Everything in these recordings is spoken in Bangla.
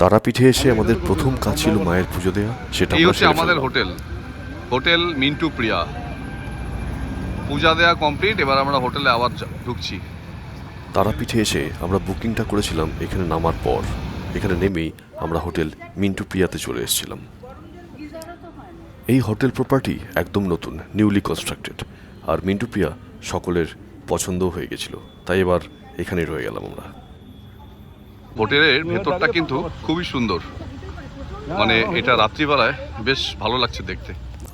তারাপীঠে এসে আমাদের প্রথম কাজ ছিল মায়ের পুজো দেওয়া। সেটা এই আমরা হচ্ছে সেরে আমাদের ফেললাম। হোটেল মিন্টু প্রিয়া। পূজা দেওয়া কমপ্লিট, এবার আমরা হোটেলে আবার ঢুকছি। তারাপীঠে এসে আমরা বুকিংটা করেছিলাম এখানে নামার পর। এখানে নেমেই আমরা হোটেল মিন্টু প্রিয়াতে চলে এসেছিলাম। এই হোটেল প্রপার্টি একদম নতুন, নিউলি কনস্ট্রাক্টেড। আর মিন্টু প্রিয়া সকলের পছন্দও হয়ে গেছিল, তাই এবার এখানেই রয়ে গেলাম আমরা। হোটেলের ভেতরটা কিন্তু খুবই সুন্দর, মানে এটা রাত্রিবেলায় বেশ ভালো লাগছে দেখতে।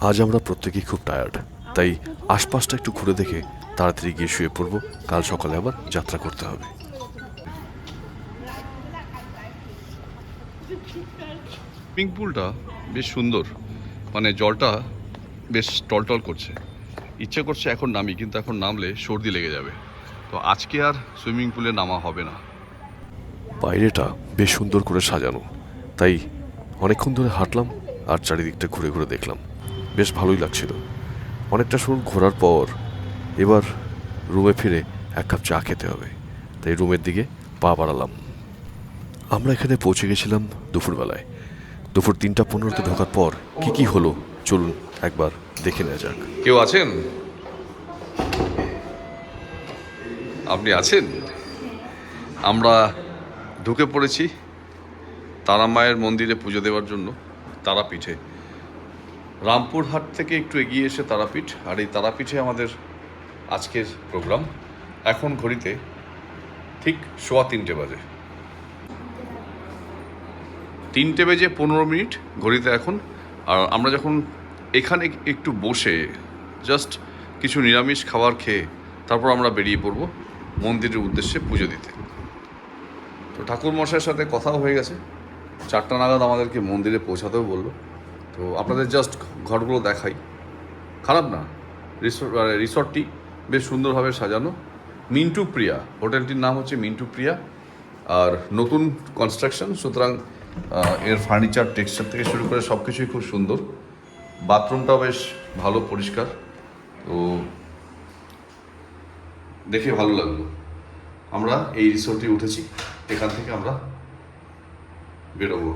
আজ আমরা প্রত্যেকেই খুব টায়ার্ড, তাই আশপাশটা একটু ঘুরে দেখে তাড়াতাড়ি গিয়ে শুয়ে পড়ব। কাল সকালে আবার যাত্রা করতে হবে। সুইমিং পুলটা বেশ সুন্দর, মানে জলটা বেশ টলটল করছে। ইচ্ছে করছে এখন নামি, কিন্তু এখন নামলে সর্দি লেগে যাবে, তো আজকে আর সুইমিং পুলে নামা হবে না। বাইরেটা বেশ সুন্দর করে সাজানো, তাই অনেকক্ষণ ধরে হাঁটলাম আর চারিদিকটা ঘুরে ঘুরে দেখলাম। বেশ ভালোই লাগছিল। অনেকটা সময় ঘোরার পর এবার রুমে ফিরে এক কাপ চা খেতে হবে, তাই রুমের দিকে পা বাড়ালাম। আমরা এখানে পৌঁছে গেছিলাম দুপুরবেলায়। দুপুর 3:15-তে ঢোকার পর কি কি হলো চলুন একবার দেখে নেওয়া যাক। কেউ আছেন? আপনি আছেন? আমরা ঢুকে পড়েছি তারা মায়ের মন্দিরে পুজো দেওয়ার জন্য, তারাপীঠে। রামপুরহাট থেকে একটু এগিয়ে এসে তারাপীঠ, আর এই তারাপীঠে আমাদের আজকের প্রোগ্রাম। এখন ঘড়িতে ঠিক 3:15 বাজে, 3:15 ঘড়িতে এখন। আর আমরা যখন এখানে একটু বসে জাস্ট কিছু নিরামিষ খাবার খেয়ে তারপর আমরা বেরিয়ে পড়ব মন্দিরের উদ্দেশ্যে পুজো দিতে। তো ঠাকুর মশাইয়ের সাথে কথাও হয়ে গেছে, 4টা নাগাদ আমাদেরকে মন্দিরে পৌঁছাতেও বললো। তো আপনাদের জাস্ট ঘরগুলো দেখাই, খারাপ না। রিসর্টটি বেশ সুন্দরভাবে সাজানো। মিন্টু প্রিয়া, হোটেলটির নাম হচ্ছে মিন্টু প্রিয়া, আর নতুন কনস্ট্রাকশন, সুতরাং এর ফার্নিচার টেক্সচার থেকে শুরু করে সব কিছুই খুব সুন্দর। বাথরুমটাও বেশ ভালো, পরিষ্কার। তো দেখে ভালো লাগলো। আমরা এই রিসোর্টে উঠেছি, এখান থেকে আমরা বেরোবো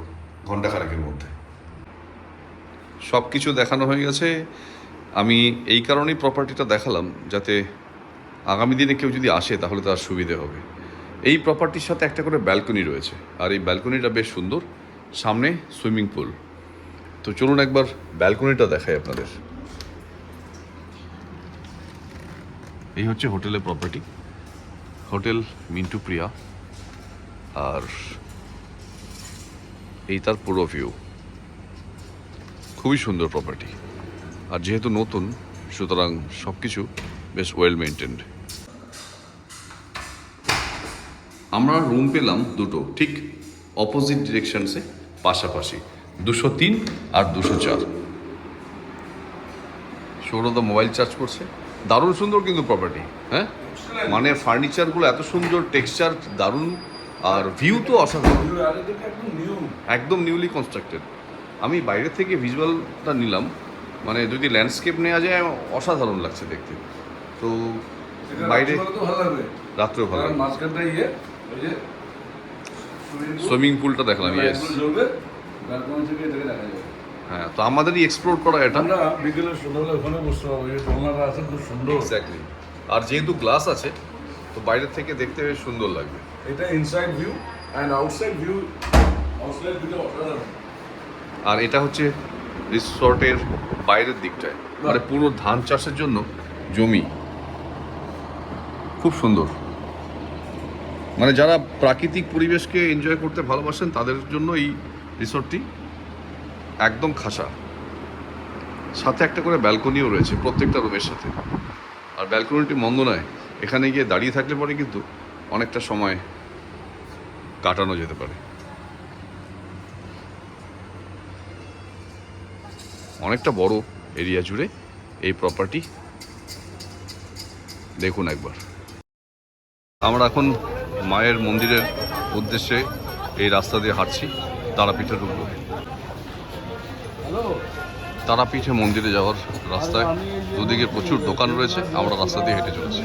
ঘন্টাখানেকের মধ্যে। সব কিছু দেখানো হয়ে গেছে। আমি এই কারণেই প্রপার্টিটা দেখালাম, যাতে আগামী দিনে কেউ যদি আসে তাহলে তার সুবিধে হবে। এই প্রপার্টির সাথে একটা করে ব্যালকনি রয়েছে, আর এই ব্যালকনিটা বেশ সুন্দর, সামনে সুইমিং পুল। তো চলুন একবার ব্যালকনিটা দেখাই আপনাদের। এই হচ্ছে হোটেলের প্রপার্টি, হোটেল মিন্টু প্রিয়া, আর এই তার পুরো ভিউ। খুবই সুন্দর প্রপার্টি, আর যেহেতু নতুন সুতরাং সব কিছু বেশ ওয়েল মেনটেন্ড। আমরা রুম পেলাম দুটো, ঠিক অপোজিট ডিরেকশনসে, পাশাপাশি, 203 আর 204। সৌরভ মোবাইল চার্জ করছে। দারুণ সুন্দর কিন্তু প্রপার্টি, হ্যাঁ, মানে ফার্নিচারগুলো এত সুন্দর, টেক্সচার দারুণ, আর ভিউ তো অসাধারণ, একদম নিউলি কনস্ট্রাক্টেড। আমি বাইরে থেকে ভিজুয়ালটা নিলাম, মানে যদি ল্যান্ডস্কেপ নেওয়া যায় অসাধারণ লাগছে দেখতে। তো বাইরে রাত্রেও ভালো লাগবে। সুইমিং পুলটা দেখলাম, ইয়েস। হ্যাঁ, তো আমাদেরই এক্সপ্লোর করা এটা। বিকেলে সন্ধ্যাবেলা ওখানে বসতে পারবো, এই দোলনাটা আছে খুব সুন্দর। এক্স্যাক্টলি, আর যেহেতু গ্লাস আছে তো বাইরে থেকে দেখতে বেশ সুন্দর লাগবে। এটা inside view and outside view, outside ভিউটা অসাধারণ। আর এটা হচ্ছে রিসর্টের বাইরের দিকটায়, মানে পুরো ধান চাষের জন্য জমি, খুব সুন্দর। মানে যারা প্রাকৃতিক পরিবেশকে এনজয় করতে ভালোবাসেন তাদের জন্য এই রিসর্টটি একদম খাসা। সাথে একটা করে ব্যালকনিও রয়েছে প্রত্যেকটা রুমের সাথে, আর ব্যালকনিটি মন্দ নয়। এখানে গিয়ে দাঁড়িয়ে থাকলে পরে কিন্তু অনেকটা সময় কাটানো যেতে পারে। অনেকটা বড় এরিয়া জুড়ে এই প্রপার্টি, দেখুন একবার। আমরা এখন মায়ের মন্দিরের উদ্দেশ্যে এই রাস্তা দিয়ে হাঁটছি, তারাপীঠে ঢুকবো। তারাপীঠে মন্দিরে যাওয়ার রাস্তায় দুদিকে প্রচুর দোকান রয়েছে, আমরা রাস্তা দিয়ে হেঁটে চলেছি।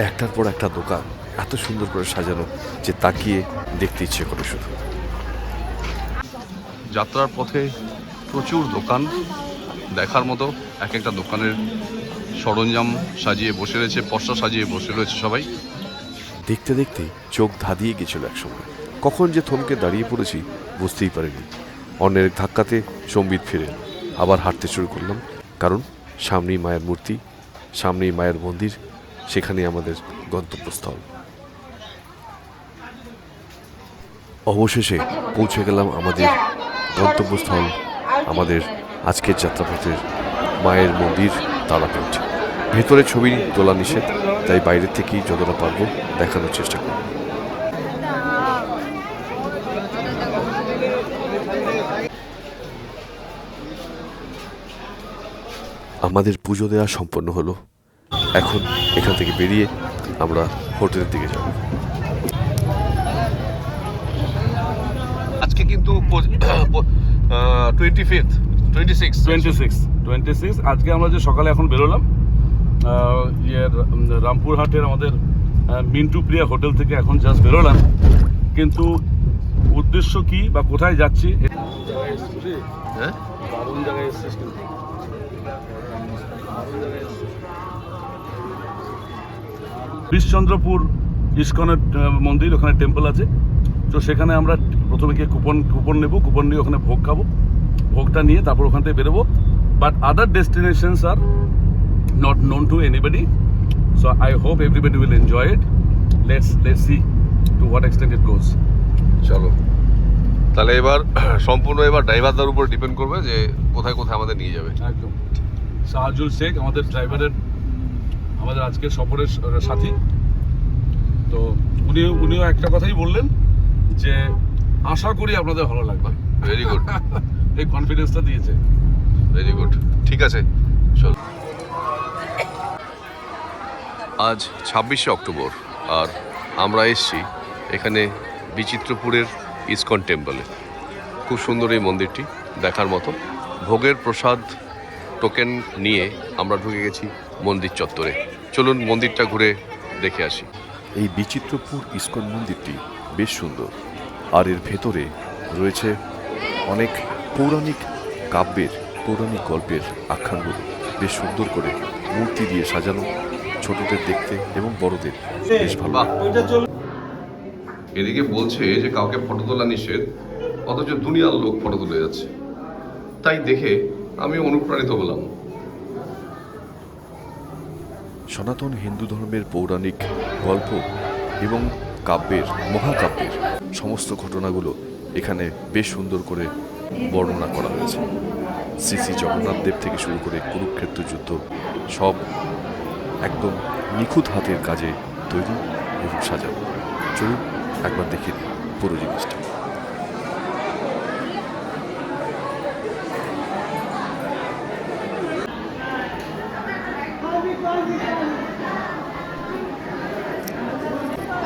একটার পর একটা দোকান এত সুন্দর করে সাজানো যে তাকিয়ে দেখতে ইচ্ছে করে শুধু। যাত্রার পথে প্রচুর দোকান দেখার মতো, এক একটা দোকানের সরঞ্জাম সাজিয়ে বসে রয়েছে, পসরা সাজিয়ে বসে রয়েছে সবাই। দেখতে দেখতে চোখ ধাঁধিয়ে গেছিল একসময়। কখন যে থমকে দাঁড়িয়ে পড়েছি বুঝতেই পারিনি। অন্যের ধাক্কাতে সম্বিত ফিরে আবার হাঁটতে শুরু করলাম, কারণ সামনেই মায়ের মূর্তি, সামনেই মায়ের মন্দির, সেখানে আমাদের গন্তব্যস্থল। অবশেষে পৌঁছে গেলাম আমাদের গন্তব্যস্থল, আমাদের আজকের যাত্রাপথের মায়ের মন্দির তারাপীঠ। ভেতরে ছবি তোলা নিষেধ, তাই বাইরের থেকেই যতটা পারবো দেখানোর চেষ্টা করব। আমাদের পুজো দেওয়া সম্পন্ন হলো। এখন এখান থেকে বেরিয়ে আমরা হোটেলের দিকে যাব। আজকে কিন্তু 26 আজকে আমরা যে সকালে এখন বেরোলাম রামপুরহাটের আমাদের মিন্টু প্রিয়া হোটেল থেকে এখন জাস্ট বেরোলাম, কিন্তু উদ্দেশ্য কি বা কোথায় যাচ্ছি হ্যাঁ দারুণ জায়গায় এসেছিস কিন্তু। বিশচন্দ্রপুর ইস্কনের মন্দির, ওখানে টেম্পল আছে। তো সেখানে আমরা প্রথমে গিয়ে কুপন নেব, কুপন নিয়ে ওখানে ভোগ খাবো, ভোগটা নিয়ে তারপর ওখান থেকে বেরোবো। But other destinations are not known to anybody, so I hope everybody will enjoy it. Let's see to what extent it goes. চলো তাহলে এবার সম্পূর্ণ এবার ড্রাইভারদের উপর ডিপেন্ড করবে যে কোথায় কোথায় আমাদের নিয়ে যাবে। একদম। সাহাজুল শেখ আমাদের ড্রাইভারের, আমাদের আজকের সফরের সাথী। তো উনিও একটা কথাই বললেন যে আশা করি আপনাদের ভালো লাগবে। ভেরি গুড, এই কনফিডেন্সটা দিয়েছে। ভেরি গুড, ঠিক আছে চল। আজ 26শে অক্টোবর আর আমরা এসেছি এখানে বিচিত্রপুরের ইসকন টেম্পলে। খুব সুন্দর এই মন্দিরটি, দেখার মতো। ভোগের প্রসাদ টোকেন নিয়ে আমরা ঢুকে গেছি মন্দির চত্বরে। চলুন মন্দিরটা ঘুরে দেখে আসি। এই বিচিত্রপুর ইস্কন মন্দিরটি বেশ সুন্দর, আর এর ভেতরে রয়েছে অনেক পৌরাণিক কাব্যের, পৌরাণিক গল্পের আখ্যানগুলো বেশ সুন্দর করে মূর্তি দিয়ে সাজানো। ছোটদের দেখতে এবং বড়দের বেশ ভালো লাগে। এদিকে বলছে যে কাউকে ফটো তোলা নিষেধ, অথচ দুনিয়ার লোক ফটো তুলে যাচ্ছে। তাই দেখে আমি অনুপ্রাণিত হলাম। সনাতন হিন্দু ধর্মের পৌরাণিক গল্প এবং কাব্যের, মহাকাব্যের সমস্ত ঘটনাগুলো এখানে বেশ সুন্দর করে বর্ণনা করা হয়েছে। শ্রী শ্রী জগন্নাথ দেব থেকে শুরু করে কুরুক্ষেত্র যুদ্ধ, সব একদম নিখুঁত হাতের কাজে তৈরি এবং সাজানো। চলুন একবার দেখে নিই পুরো জিনিসটা।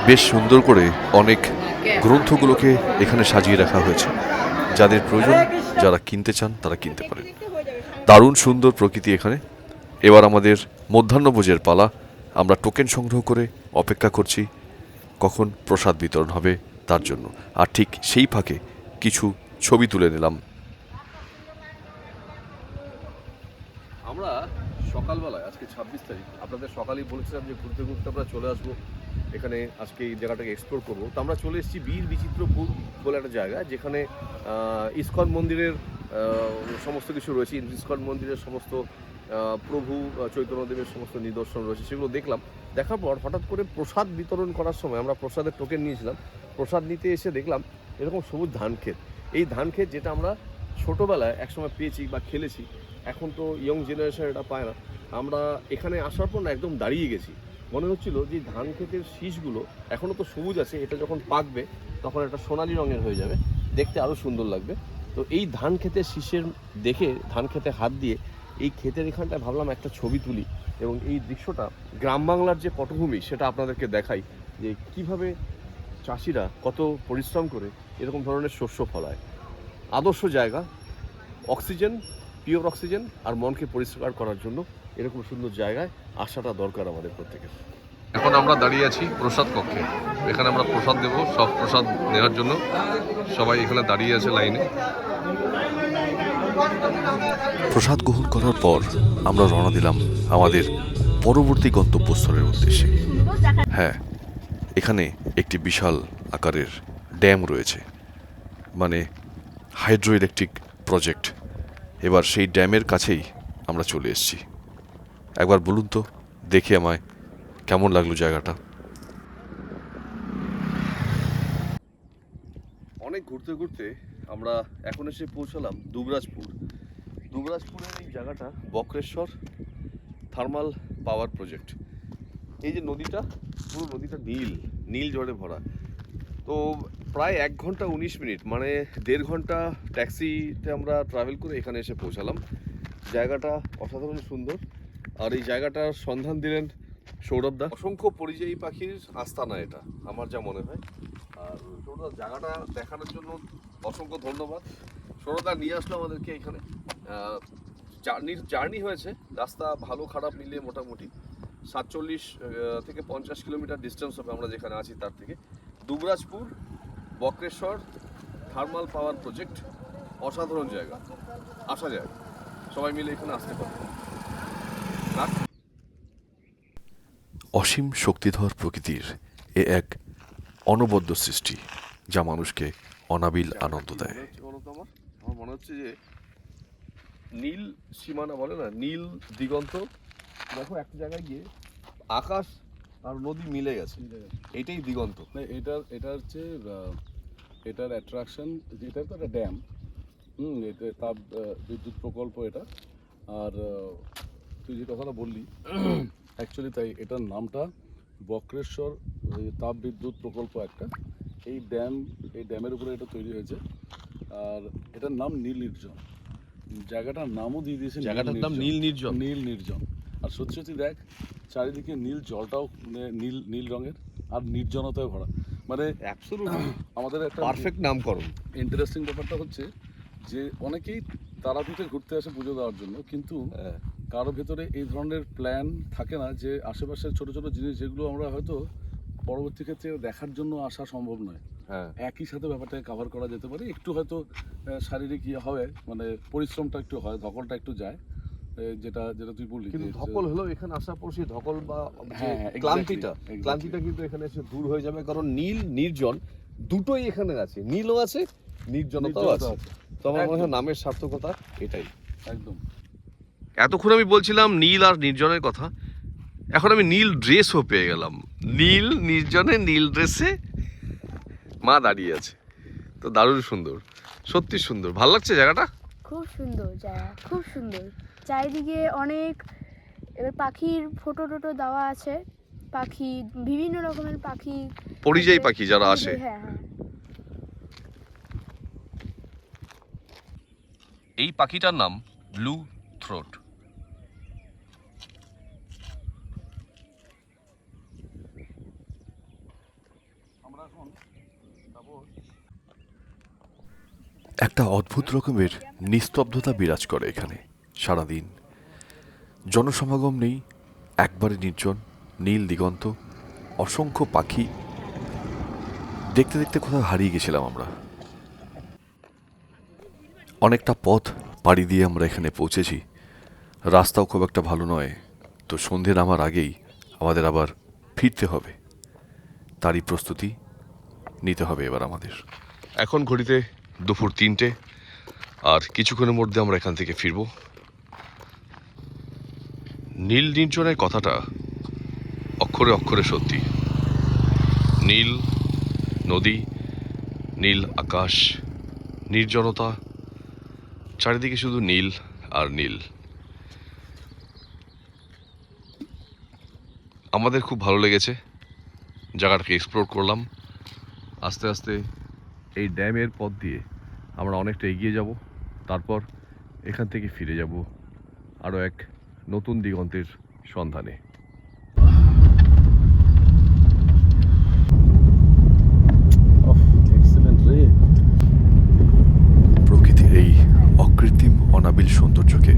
বেশ সুন্দর করে অনেক গ্রন্থগুলোকে এখানে সাজিয়ে রাখা হয়েছে। যাদের প্রয়োজন, যারা কিনতে চান তারা কিনতে পারেন। দারুণ সুন্দর প্রকৃতি এখানে। এবার আমাদের মধ্যাহ্নভোজের পালা। আমরা টোকেন সংগ্রহ করে অপেক্ষা করছি কখন প্রসাদ বিতরণ হবে তার জন্য। আর ঠিক সেই ফাঁকে কিছু ছবি তুলে নিলাম। আমরা সকালবেলায়, আজকে 26 তারিখ, আপনাদের সকালেই বলেছিলাম যে ঘুরতে ঘুরতে আমরা চলে আসবো এখানে, আজকে এই জায়গাটাকে এক্সপ্লোর করবো। তো আমরা চলে এসেছি বীর বিচিত্রপুর বলে একটা জায়গা, যেখানে ইসকন মন্দিরের সমস্ত কিছু রয়েছে। ইসকন মন্দিরের সমস্ত প্রভু চৈতন্যদেবের সমস্ত নিদর্শন রয়েছে, সেগুলো দেখলাম। দেখার পর হঠাৎ করে প্রসাদ বিতরণ করার সময় আমরা প্রসাদের টোকেন নিয়েছিলাম। প্রসাদ নিতে এসে দেখলাম এরকম সবুজ ধান ক্ষেত। এই ধান ক্ষেত যেটা আমরা ছোটোবেলায় একসময় পেয়েছি বা খেলেছি, এখন তো ইয়ং জেনারেশন এটা পায় না। আমরা এখানে আসার পর না একদম দাঁড়িয়ে গেছি। মনে হচ্ছিল যে ধান ক্ষেতের শীষগুলো এখনও তো সবুজ আছে, এটা যখন পাকবে তখন একটা সোনালি রঙের হয়ে যাবে, দেখতে আরও সুন্দর লাগবে। তো এই ধান ক্ষেতের শীষের দেখে ধান খেতে হাত দিয়ে এই ক্ষেতের এখানটায় ভাবলাম একটা ছবি তুলি এবং এই দৃশ্যটা, গ্রাম বাংলার যে পটভূমি, সেটা আপনাদেরকে দেখাই যে কিভাবে চাষিরা কত পরিশ্রম করে এরকম ধরনের শস্য ফলায়। আদর্শ জায়গা, অক্সিজেন, পিওর অক্সিজেন আর মনকে পরিষ্কার করার জন্য এরকম সুন্দর জায়গায় আসাটা দরকার আমাদের প্রত্যেকের। এখন আমরা দাঁড়িয়ে আছি প্রসাদ কক্ষে। এখানে আমরা প্রসাদ দেবো, সব প্রসাদ নেওয়ার জন্য সবাই এখানে দাঁড়িয়ে আছে লাইনে। প্রসাদ গ্রহণ করার পর আমরা রওনা দিলাম আমাদের পরবর্তী গন্তব্যস্থলের উদ্দেশ্যে। হ্যাঁ, এখানে একটি বিশাল আকারের ড্যাম রয়েছে, মানে হাইড্রো ইলেকট্রিক প্রজেক্ট। এবার সেই ড্যামের কাছেই আমরা চলে এসেছি। একবার বলুন তো দেখে আমায় কেমন লাগলো জায়গাটা। অনেক ঘুরতে ঘুরতে আমরা এখন এসে পৌঁছালাম দুবরাজপুর। দুবরাজপুরের এই জায়গাটা বক্রেশ্বর থার্মাল পাওয়ার প্রজেক্ট। এই যে নদীটা, পুরো নদীটা নীল জলে ভরা। তো প্রায় 1 ঘন্টা 19 মিনিট, মানে 1.5 ঘন্টা ট্যাক্সিতে আমরা ট্রাভেল করে এখানে এসে পৌঁছালাম। জায়গাটা অসাধারণ সুন্দর। আর এই জায়গাটার সন্ধান দিলেন সৌরভ দা। অসংখ্য পরিযায়ী পাখির আস্তানা এটা, আমার যা মনে হয়। আর সৌরভ দা জায়গাটা দেখানোর জন্য অসংখ্য ধন্যবাদ। সৌরভ দা নিয়ে আসলো আমাদেরকে এখানে। জার্নি হয়েছে, রাস্তা ভালো খারাপ মিলিয়ে মোটামুটি 47 থেকে 50 কিলোমিটার ডিস্টেন্স হবে আমরা যেখানে আছি তার থেকে। Dubrajpur Bakreshwar thermal power project, অসাধারণ জায়গা। আসা যায়, সবাই মিলে এখানে আসতে পারে। অসীম শক্তিধর প্রকৃতির এ এক অনবদ্য সৃষ্টি, যা মানুষকে অনাবিল আনন্দ দেয়। আমার মনে হচ্ছে যে নীল সীমানা বলে না, নীল দিগন্ত। দেখো একটা জায়গায় গিয়ে আকাশ আর নদী মিলে গেছে, এটাই দিগন্ত। এটা হচ্ছে এটার অ্যাট্রাকশন, যেটা তো একটা ড্যাম, এটা তাপ বিদ্যুৎ প্রকল্প এটা। আর তুই যে কথাটা বললি অ্যাকচুয়ালি তাই, এটার নামটা বক্রেশ্বর তাপ বিদ্যুৎ প্রকল্প একটা। এই ড্যামের উপরে এটা তৈরি হয়েছে। আর এটার নাম নীল নির্জন। জায়গাটার নামও দিয়ে দিয়েছে জায়গাটার নাম নীল নির্জন। আর সত্যি সত্যি দেখ, চারিদিকে নীল, জলটাও নীল রঙের, আর নির্জনতায় ভরা। মানে আমাদের একটা পারফেক্ট নামকরণ। ইন্টারেস্টিং ব্যাপারটা হচ্ছে যে অনেকেই তারাপীঠে ঘুরতে আসে পুজো দেওয়ার জন্য, কিন্তু কারো ভেতরে এই ধরনের প্ল্যান থাকে না যে আশেপাশের ছোট ছোট জিনিস যেগুলো আমরা হয়তো পরবর্তী ক্ষেত্রে দেখার জন্য আসা সম্ভব নয়, একই সাথে ব্যাপারটাকে কভার করা যেতে পারে। একটু হয়তো শারীরিক ইয়ে হবে, মানে পরিশ্রমটা একটু হয়, ধকলটা একটু যায়, যেটা তুই বললি। কিন্তু ধকল হলো এখানে আসার পর সেই ধকল বা ক্লান্তিটা কিন্তু এখানে এসে দূর হয়ে যাবে, কারণ নীল নির্জন দুটোই এখানে আছে, নীলও আছে নির্জনতাও আছে। তো আমার মনে হয় নামের সার্থকতা এটাই। একদম। এতক্ষণ আমি বলছিলাম নীল আর নির্জনের কথা, এখন আমি নীল ড্রেসও পেয়ে গেলাম। নীল নির্জনে নীল ড্রেসে মা দাঁড়িয়ে আছে, তো দারুণ সুন্দর, সত্যি সুন্দর। ভালো লাগছে জায়গাটা, খুব সুন্দর জায়গা, খুব সুন্দর। চারিদিকে অনেক এবার পাখির ফটো টোটো দেওয়া আছে, পাখি, বিভিন্ন রকমের পাখি, পরিযায়ী পাখি যারা আসে। হ্যাঁ হ্যাঁ। এই পাখিটার নাম ব্লু থ্রোট। একটা অদ্ভুত রকমের নিস্তব্ধতা বিরাজ করে এখানে সারাদিন। জনসমাগম নেই, একবারে নির্জন, নীল দিগন্ত, অসংখ্য পাখি। দেখতে দেখতে কোথাও হারিয়ে গেছিলাম আমরা। অনেকটা পথ পাড়ি দিয়ে আমরা এখানে পৌঁছেছি। রাস্তাও খুব একটা ভালো নয়, তো সন্ধে নামার আগেই আমাদের আবার ফিরতে হবে। তারই প্রস্তুতি নিতে হবে এবার আমাদের। এখন ঘড়িতে দুপুর 3টে, আর কিছুক্ষণের মধ্যে আমরা এখান থেকে ফিরব। নীল নির্জনের কথাটা অক্ষরে অক্ষরে সত্যি। নীল নদী, নীল আকাশ, নির্জনতা, চারিদিকে শুধু নীল আর নীল। আমাদের খুব ভালো লেগেছে, জায়গাটাকে এক্সপ্লোর করলাম। আস্তে আস্তে এই ড্যামের পথ দিয়ে আমরা অনেকটা এগিয়ে যাব, তারপর এখান থেকে ফিরে যাব আরও এক নতুন দিগন্তের সন্ধানে। প্রকৃতির এই অকৃত্রিম অনাবিল সৌন্দর্যকে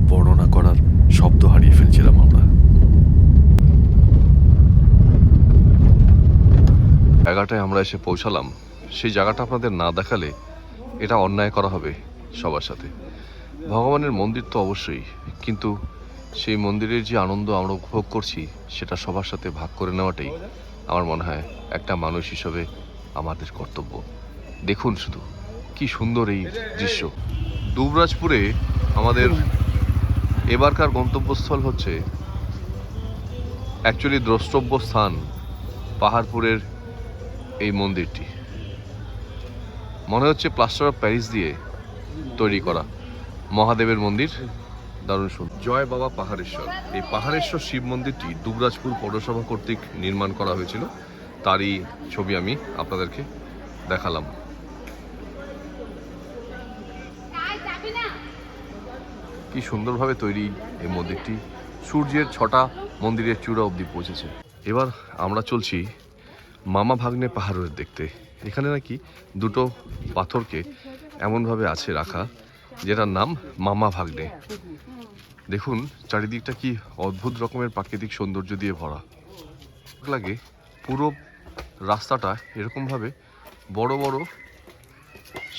বর্ণনা করার শব্দ হারিয়ে ফেলছিলাম আমরা। জায়গাটায় আমরা এসে পৌঁছালাম, সেই জায়গাটা আপনাদের না দেখালে এটা অন্যায় করা হবে সবার সাথে। ভগবানের মন্দির তো অবশ্যই, কিন্তু সেই মন্দিরের যে আনন্দ আমরা উপভোগ করছি সেটা সবার সাথে ভাগ করে নেওয়াটাই আমার মনে হয় একটা মানুষ হিসেবে আমাদের কর্তব্য। দেখুন শুধু কি সুন্দর এই দৃশ্য। দুবরাজপুরে আমাদের এবারকার গন্তব্যস্থল হচ্ছে অ্যাকচুয়ালি দ্রষ্টব্য স্থান পাহাড়পুরের এই মন্দিরটি। মনে হচ্ছে প্লাস্টার অফ প্যারিস দিয়ে তৈরি করা মহাদেবের মন্দির, দারুণ সুন্দর। জয় বাবা পাহাড়েশ্বর। এই পাহাড়েশ্বর শিব মন্দিরটি দুবরাজপুর পৌরসভা কর্তৃক নির্মাণ করা হয়েছিল, তারই ছবি আমি আপনাদেরকে দেখালাম। কি সুন্দরভাবে তৈরি এই মন্দিরটি, সূর্যের ছটা মন্দিরের চূড়া অবধি পৌঁছেছে। এবার আমরা চলছি মামা ভাগ্নে পাহাড়ের দেখতে। এখানে নাকি দুটো পাথরকে এমনভাবে আছে রাখা যেটার নাম মামা ভাগ্নে। দেখুন চারিদিকটা কি অদ্ভুত রকমের প্রাকৃতিক সৌন্দর্য দিয়ে ভরা লাগে। পুরো রাস্তাটা এরকমভাবে বড় বড়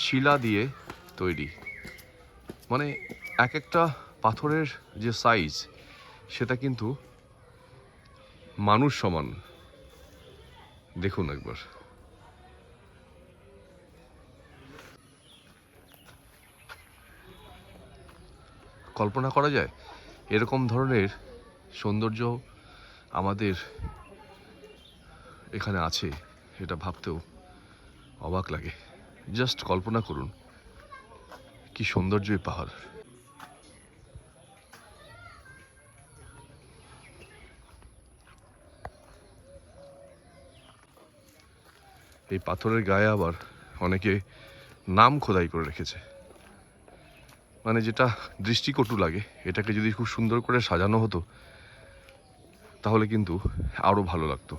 শিলা দিয়ে তৈরি, মানে এক একটা পাথরের যে সাইজ সেটা কিন্তু মানুষ সমান। দেখুন একবার। কল্পনা করা যায় এরকম ধরনের সৌন্দর্য আমাদের এখানে আছে, এটা ভাবতেও অবাক লাগে। জাস্ট কল্পনা করুন কি সৌন্দর্য এই পাহাড়। এই পাথরের গায়ে আবার অনেকে নাম খোদাই করে রেখেছে, মানে যেটা দৃষ্টিকটু লাগে। এটাকে যদি খুব সুন্দর করে সাজানো হতো তাহলে কিন্তু আরও ভালো লাগতো।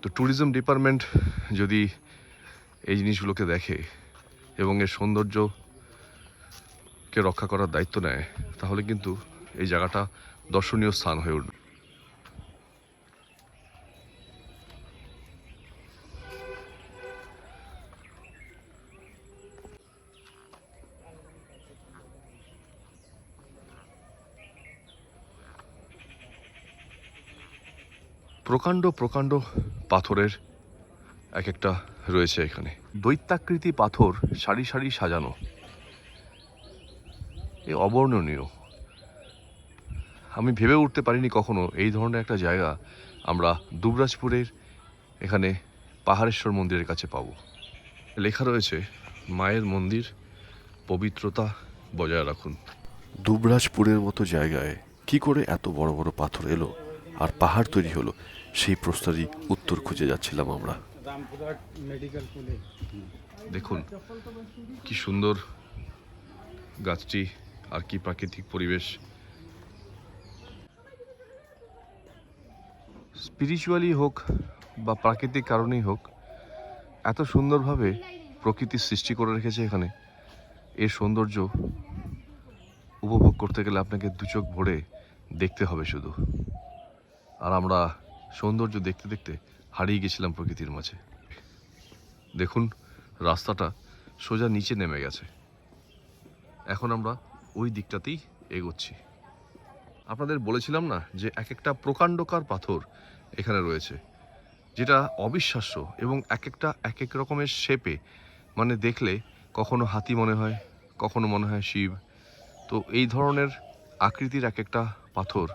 তো ট্যুরিজম ডিপার্টমেন্ট যদি এই জিনিসগুলোকে দেখে এবং এর সৌন্দর্যকে রক্ষা করার দায়িত্ব নেয় তাহলে কিন্তু এই জায়গাটা দর্শনীয় স্থান হয়ে উঠবে। প্রকাণ্ড প্রকাণ্ড পাথরের এক একটা রয়েছে এখানে, দৈত্যাকৃতি পাথর সারি সারি সাজানো, এ অবর্ণনীয়। আমি ভেবে উঠতে পারিনি কখনো এই ধরনের একটা জায়গা আমরা দুবরাজপুরের এখানে পাহাড়েশ্বর মন্দিরের কাছে পাবো। লেখা রয়েছে মায়ের মন্দির, পবিত্রতা বজায় রাখুন। দুবরাজপুরের মতো জায়গায় কি করে এত বড় বড় পাথর এলো আর পাহাড় তৈরি হলো, সেই প্রশ্নেরই উত্তর খুঁজে যাচ্ছিলাম আমরা। দেখুন কি সুন্দর গাছটি আর কি প্রাকৃতিক পরিবেশ। স্পিরিচুয়ালি হোক বা প্রাকৃতিক কারণেই হোক, এত সুন্দরভাবে প্রকৃতির সৃষ্টি করে রেখেছে এখানে। এর সৌন্দর্য উপভোগ করতে গেলে আপনাকে দু চোখ ভরে দেখতে হবে শুধু। আর আমরা সৌন্দর্য দেখতে দেখতে হারিয়ে গেছিলাম প্রকৃতির মাঝে। দেখুন রাস্তাটা সোজা নিচে নেমে গেছে, এখন আমরা ওই দিকটাতেই এগোচ্ছি। আপনাদের বলেছিলাম না যে এক একটা প্রকাণ্ডকার পাথর এখানে রয়েছে, যেটা অবিশ্বাস্য এবং এক একটা এক এক রকমের শেপে, মানে দেখলে কখনো হাতি মনে হয়, কখনো মনে হয় শিব। তো এই ধরনের আকৃতির এক একটা পাথর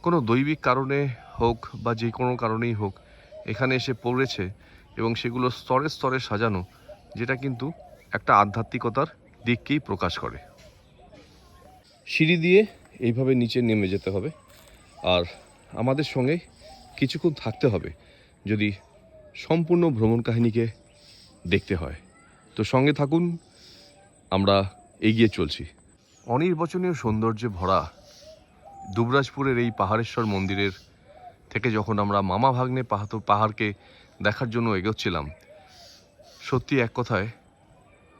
কোনো দৈবিক কারণে হোক বা যে কোনো কারণেই হোক এখানে এসে পড়েছে এবং সেগুলো স্তরে স্তরে সাজানো, যেটা কিন্তু একটা আধ্যাত্মিকতার দিককেই প্রকাশ করে। সিঁড়ি দিয়ে এইভাবে নিচে নেমে যেতে হবে আর আমাদের সঙ্গে কিছুক্ষণ থাকতে হবে যদি সম্পূর্ণ ভ্রমণ কাহিনীকে দেখতে হয়। তো সঙ্গে থাকুন, আমরা এগিয়ে চলছি। অনির্বচনীয় সৌন্দর্যে ভরা দুবরাজপুরের এই পাহাড়েশ্বর মন্দিরের থেকে যখন আমরা মামা ভাগ্নে পাহাড়কে দেখার জন্য এগোচ্ছিলাম, সত্যি এক কথায়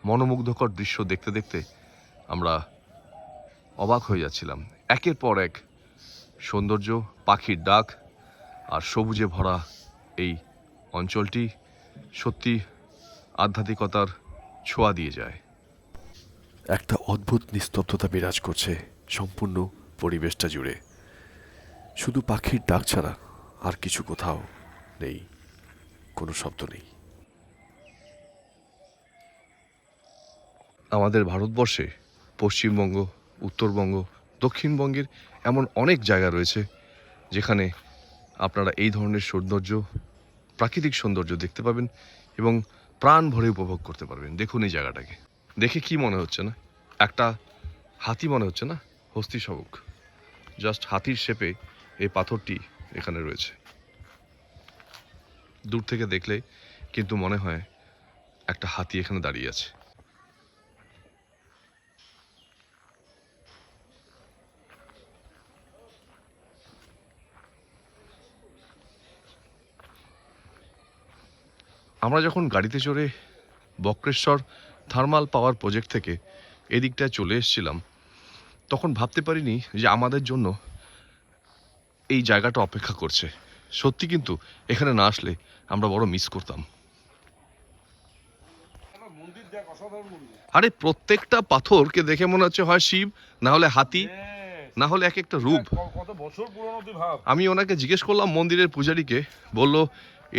মনোমুগ্ধকর দৃশ্য দেখতে দেখতে আমরা অবাক হয়ে যাচ্ছিলাম। একের পর এক সৌন্দর্য, পাখির ডাক আর সবুজে ভরা এই অঞ্চলটি সত্যি আধ্যাত্মিকতার ছোঁয়া দিয়ে যায়। একটা অদ্ভুত নিস্তব্ধতা বিরাজ করছে সম্পূর্ণ পরিবেশটা জুড়ে। শুধু পাখির ডাক ছাড়া আর কিছু কোথাও নেই, কোনো শব্দ নেই। আমাদের ভারতবর্ষে পশ্চিমবঙ্গ, উত্তরবঙ্গ, দক্ষিণবঙ্গের এমন অনেক জায়গা রয়েছে যেখানে আপনারা এই ধরনের সৌন্দর্য, প্রাকৃতিক সৌন্দর্য দেখতে পাবেন এবং প্রাণ ভরে উপভোগ করতে পারবেন। দেখুন এই জায়গাটাকে দেখে কি মনে হচ্ছে না, একটা হাতি মনে হচ্ছে না? হস্তি শাবক, জাস্ট হাতির শেপে এই পাথরটি এখানে রয়েছে। দূর থেকে দেখলে কিন্তু মনে হয় একটা হাতি এখানে দাঁড়িয়ে আছে। আমরা যখন গাড়িতে চড়ে বক্রেশ্বর থার্মাল পাওয়ার প্রজেক্ট থেকে এদিকটায় চলে এসেছিলাম, তখন ভাবতে পারিনি যে আমাদের জন্য এই জায়গাটা অপেক্ষা করছে। সত্যি কিন্তু এখানে না আসলে আমরা বড় মিস করতাম। আরে প্রত্যেকটা পাথরকে দেখে মনে হচ্ছে হয় শিব, না হলে হাতি, না হলে এক একটা রূপ। কত বছর পুরনো তুই ভাব। আমি ওনাকে জিজ্ঞেস করলাম মন্দিরের পূজারীকে, বলল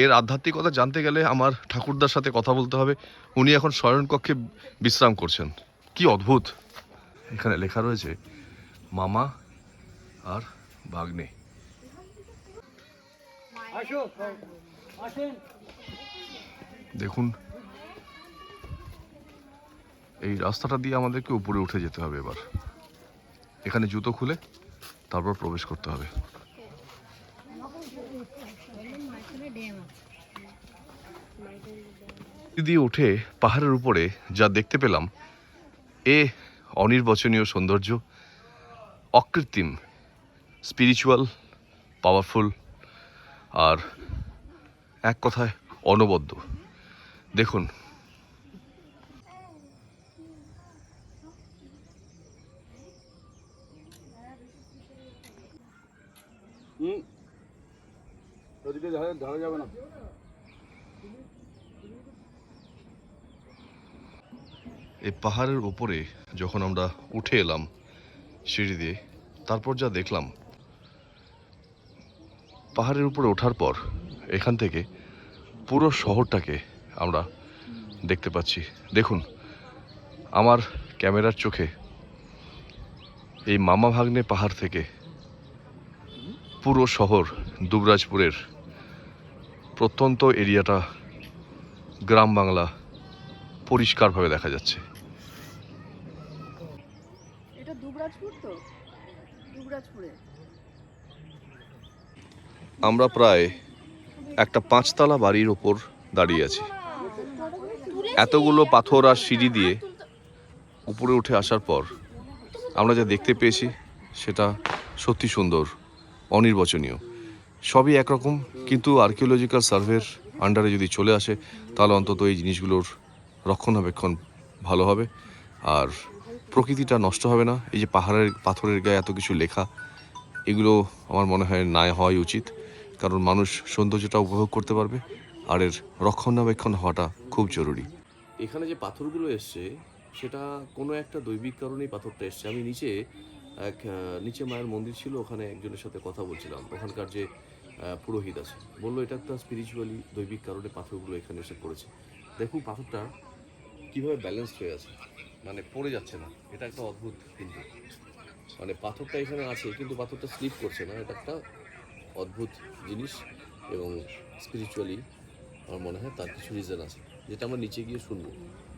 এর আধ্যাত্মিকতা জানতে গেলে আমার ঠাকুরদার সাথে কথা বলতে হবে, উনি এখন শয়নকক্ষে বিশ্রাম করছেন। কি অদ্ভুত! এখানে লেখা রয়েছে মামা আর ভাগ্নে। দেখুন এই রাস্তাটা দিয়ে আমাদেরকে উপরে উঠে যেতে হবে। এবার এখানে জুতো খুলে তারপর প্রবেশ করতে হবে। দিয়ে উঠে পাহাড়ের উপরে যা দেখতে পেলাম, এ অনির্বচনীয় সৌন্দর্য, অকৃত্রিম, স্পিরিচুয়াল, পাওয়ারফুল, আর এক কথায় অনবদ্য। দেখুন ওদিকে ধরা যাবে না। এই পাহাড়ের উপরে যখন আমরা উঠে এলাম সিঁড়ি দিয়ে, তারপর যা দেখলাম, পাহাড়ের উপরে ওঠার পর এখান থেকে পুরো শহরটাকে আমরা দেখতে পাচ্ছি। দেখুন আমার ক্যামেরার চোখে এই মামা ভাগ্নে পাহাড় থেকে পুরো শহর দুবরাজপুরের প্রত্যন্ত এরিয়াটা, গ্রাম বাংলা পরিষ্কারভাবে দেখা যাচ্ছে। এটা দুবরাজপুর তো, দুবরাজপুরে আমরা প্রায় একটা 5 তলা বাড়ির ওপর দাঁড়িয়ে আছি। এতগুলো পাথর আর সিঁড়ি দিয়ে উপরে উঠে আসার পর আমরা যা দেখতে পেয়েছি সেটা সত্যি সুন্দর, অনির্বচনীয়। সবই একরকম, কিন্তু আর্কিওলজিক্যাল সার্ভের আন্ডারে যদি চলে আসে তাহলে অন্তত এই জিনিসগুলোর রক্ষণাবেক্ষণ ভালো হবে আর প্রকৃতিটা নষ্ট হবে না। এই যে পাথরের গায়ে এত কিছু লেখা, এগুলো আমার মনে হয় না হওয়াই উচিত, কারণ মানুষ সৌন্দর্যটা উপভোগ করতে পারবে আর এর রক্ষণাবেক্ষণ হওয়াটা খুব জরুরি। এখানে যে পাথরগুলো এসছে সেটা কোনো একটা দৈবিক কারণেই পাথরটা এসছে। আমি নিচে মায়ের মন্দির ছিল, ওখানে একজনের সাথে কথা বলছিলাম, ওখানকার যে পুরোহিত আছে, বললো এটা একটা স্পিরিচুয়ালি দৈবিক কারণে পাথরগুলো এখানে এসে পড়েছে। দেখুন পাথরটা কীভাবে ব্যালেন্সড হয়ে আছে, মানে পড়ে যাচ্ছে না। এটা একটা অদ্ভুত, কিন্তু মানে পাথরটা এখানে আছে কিন্তু পাথরটা স্লিপ করছে না। এটা একটা অদ্ভুত জিনিস এবং স্পিরিচুয়ালি আমার মনে হয় তার কিছু রিজন আছে, যেটা আমরা নিচে গিয়ে শুনবো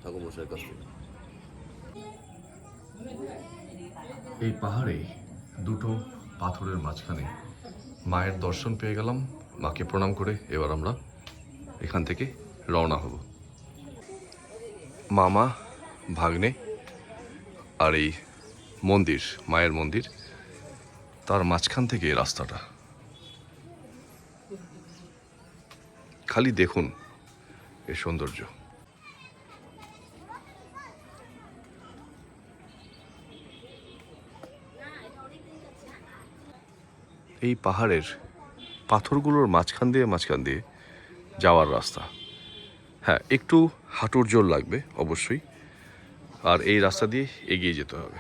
ঠাকুরমশাইয়ের কাছ থেকে। এই পাহাড়ে দুটো পাথরের মাঝখানে মায়ের দর্শন পেয়ে গেলাম। মাকে প্রণাম করে এবার আমরা এখান থেকে রওনা হব। মামা ভাগ্নে আর এই মন্দির, মায়ের মন্দির, তার মাঝখান থেকে এই রাস্তাটা। খালি দেখুন এই সৌন্দর্য। এই পাহাড়ের পাথরগুলোর মাঝখান দিয়ে যাওয়ার রাস্তা। হ্যাঁ, একটু হাঁটুর জোর লাগবে অবশ্যই, আর এই রাস্তা দিয়ে এগিয়ে যেতে হবে।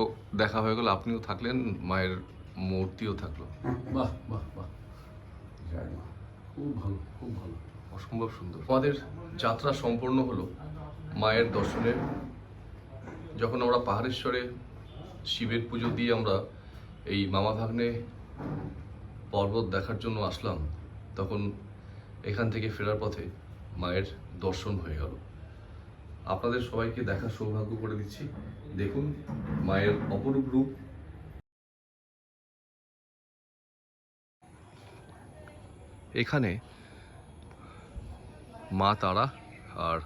ও দেখা হয়ে গেল, আপনিও থাকলেন, মায়ের মূর্তিও থাকলো। বাহ বাহ বাহ, খুব ভালো খুব ভালো। অসম্ভব সুন্দর। আমাদের যাত্রা সম্পূর্ণ হলো মায়ের দর্শনে। যখন আমরা পাহাড়েশ্বরে শিবের পুজো দিয়ে আমরা এই মামা ভাগ্নে পর্বত দেখার জন্য আসলাম, তখন এখান থেকে ফেরার পথে মায়ের দর্শন হয়ে গেল। আপনাদের সবাইকে দেখার সৌভাগ্য করে দিচ্ছি। দেখুন মায়ের অপরূপ রূপ। এখানে মা তারা আর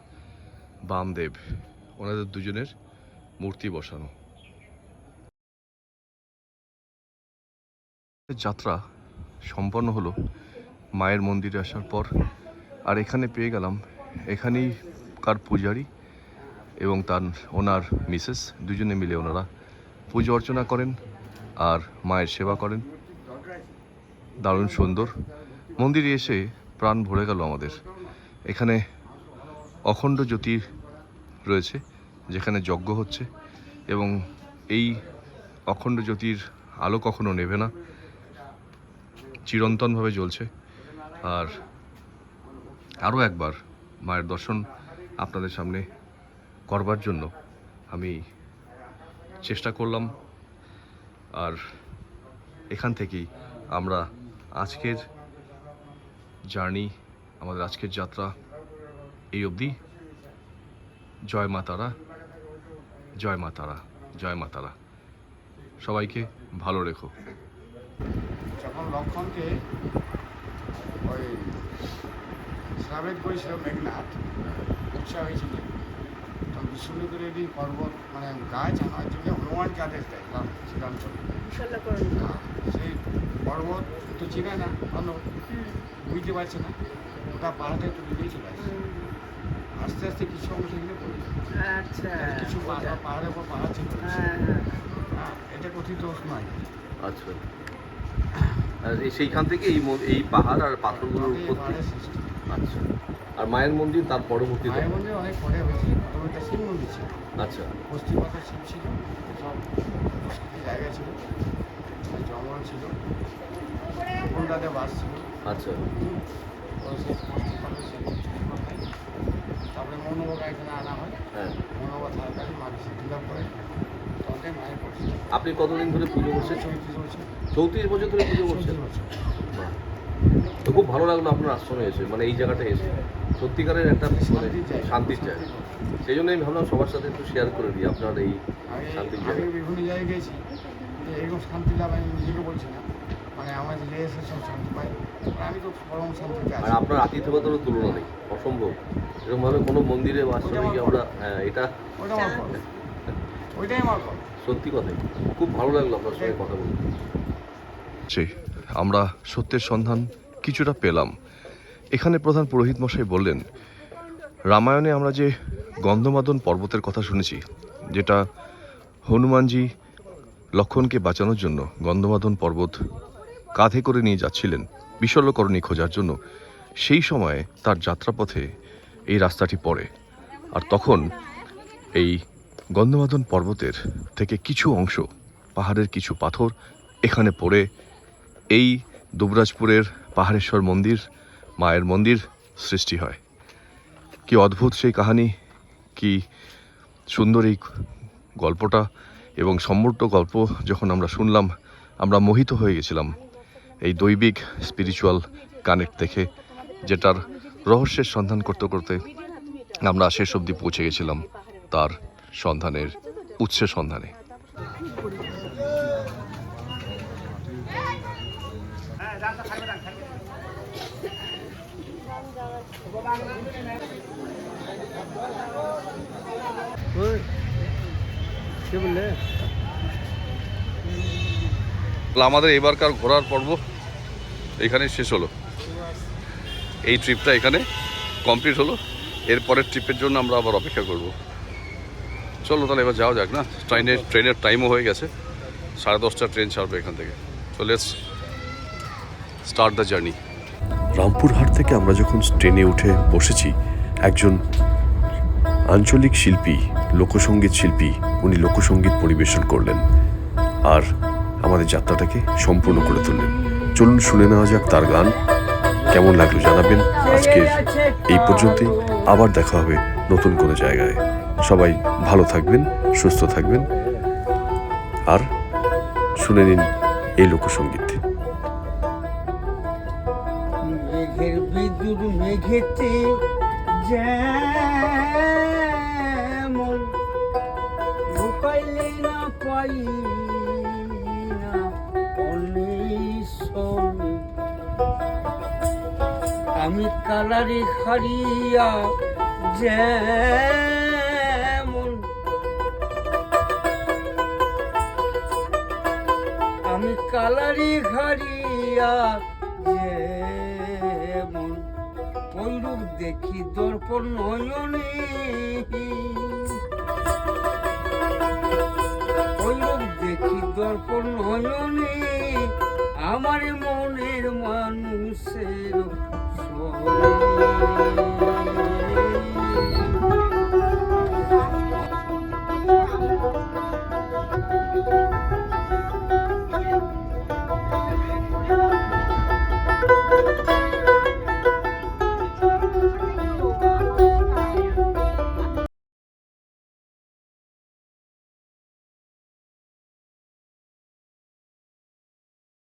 বামদেব, ওনাদের দুজনের মূর্তি বসানো। যাত্রা সম্পন্ন হলো মায়ের মন্দিরে আসার পর, আর এখানে পেয়ে গেলাম এখানেই কার পূজারি এবং ওনার মিসেস দুজনে মিলে ওনারা পুজো অর্চনা করেন আর মায়ের সেবা করেন। দারুণ সুন্দর মন্দিরে এসে প্রাণ ভরে গেল আমাদের। এখানে অখণ্ড জ্যোতি রয়েছে যেখানে যজ্ঞ হচ্ছে, এবং এই অখণ্ড জ্যোতির আলো কখনো নেভে না, চিরন্তনভাবে জ্বলছে। আর আরও একবার মায়ের দর্শন আপনাদের সামনে করবার জন্য আমি চেষ্টা করলাম। আর এখান থেকেই আমরা আজকের জার্নি, আমাদের আজকের যাত্রা এই অবধি। জয় মা তারা, জয় মা তারা, জয় মা তারা। সবাইকে ভালো রেখো। যখন লক্ষণকে ওই শ্রাবেদ করেছিল মেঘনাথ, উৎসাহ হয়েছিল, তখন বিষ্ণুপুরের এই পর্বত মানে গাছ আনার জন্য হনুমানকে আদেশ দেয় শ্রীরামচন্দ্র। সেই পর্বত তো চিনে না, ভালো বুঝতে পারছে না, ওটা পাহাড়ে তুলে দিয়ে চলে আসছে। আস্তে আস্তে কিছু অংশ এখানে পড়ে কিছু পাহাড়ের উপর পাহাড় ছিল, এটা কথিত নয়। আচ্ছা, আর সেইখান থেকে এই পাহাড় আর পাথরগুলোর উৎপত্তি। আচ্ছা, আর মায়ের মন্দির তার পরবর্তীতে? মায়ের মন্দির অনেক পরে হয়েছে, প্রথমে একটা শিব মন্দির ছিল। আচ্ছা, পশ্চিমবঙ্গের শিব ছিল, সব জায়গা ছিল, জঙ্গল ছিল, কলকাতায় বাস ছিল। আচ্ছা, তারপরে মনোবকা এখানে আনা হয়, হ্যাঁ। মনোবকা থাকাকালীন মাকে সিদ্ধি লাভ করে, তখন মায়ের পরিচিত। আপনি কতদিন ধরে পুজো করছেন? 34 বছর। 34 বছর ধরে পুজো করছেন? 34 বছর। বাহ। তো খুব ভালো লাগলো আপনার আশ্রমে এসে, মানে এই জায়গাটা এসে সত্যিকারের একটা মানে শান্তির জায়গা। সেই জন্য আমি ভাবলাম সবার সাথে একটু শেয়ার করে দিই আপনার এই শান্তির জায়গা। আমি বিভিন্ন জায়গায় গেছি, এরকম শান্তি লাভ আমি নিজেকে বলছি না, মানে আমার যে এসে সব শান্তি পাই, আমি তো পরম শান্তিতে আর আছি। আপনার আতিথ্যতারও তুলনা নেই, অসম্ভব। এরকমভাবে কোনো মন্দিরে বা আশ্রমে গিয়ে আমরা, হ্যাঁ, এটা ওইটা আমার ফল, ওইটাই আমার ফল। সত্যি কথাই খুব ভালো লাগলো আপনার সঙ্গে কথা বলতে। আমরা সত্যের সন্ধান কিছুটা পেলাম। এখানে প্রধান পুরোহিত মশাই বললেন, রামায়ণে আমরা যে গন্ধমাদন পর্বতের কথা শুনেছি, যেটা হনুমানজি লক্ষণকে বাঁচানোর জন্য গন্ধমাদন পর্বত কাঁধে করে নিয়ে যাচ্ছিলেন বিশল্যকরণী খোঁজার জন্য, সেই সময়ে তার যাত্রাপথে এই রাস্তাটি পড়ে। আর তখন এই গন্ধমাদন পর্বতের থেকে কিছু অংশ, পাহাড়ের কিছু পাথর এখানে পড়ে এই দুবরাজপুরের পাহাড়েশ্বর মন্দির, মায়ের মন্দির সৃষ্টি হয়। কি অদ্ভুত সেই কাহিনী, কি সুন্দর এই গল্পটা, এবং সমৃদ্ধ গল্প যখন আমরা শুনলাম, আমরা মোহিত হয়ে গেছিলাম এই দৈবিক স্পিরিচুয়াল কানেক্ট দেখে, যেটার রহস্যের সন্ধান করতে করতে আমরা শেষ অবধি পৌঁছে গেছিলাম তার সন্ধানের উৎসের সন্ধানে। আমাদের এবারকার ঘোরার পর্ব এখানে শেষ হলো। এই ট্রিপটা এখানে কমপ্লিট হলো। এরপরের ট্রিপের জন্য আমরা আবার অপেক্ষা করব। চলো তাহলে এবার যাওয়া যাক না, ট্রেনের টাইমও হয়ে গেছে, 10:30 ট্রেন ছাড়বে এখান থেকে। তো let's start the journey. Rampurhat থেকে আমরা যখন ট্রেনে উঠে বসেছি, একজন আঞ্চলিক শিল্পী, লোকসঙ্গীত শিল্পী, উনি লোকসঙ্গীত পরিবেশন করলেন আর আমাদের যাত্রাটাকে সম্পূর্ণ করে তুললেন। চলুন শুনে নেওয়া যাক তার গান। কেমন লাগলো জানাবেন। আজকের এই পর্যন্তই, আবার দেখা হবে নতুন কোনো জায়গায়। সবাই ভালো থাকবেন, সুস্থ থাকবেন আর শুনে নিন এই লোকসঙ্গীত। মেঘের বিদ্যুৎ মেঘেতে যেমন লুকাইলে না পাই না অন্বেষণ, আমি কালারে হারিয়া যেমন, আমি কালারে হারিয়া যেমন, ওইরূপ দেখি দর্পণ নয়নে, ওইরূপ দেখি দর্পণ নয়নে, আমার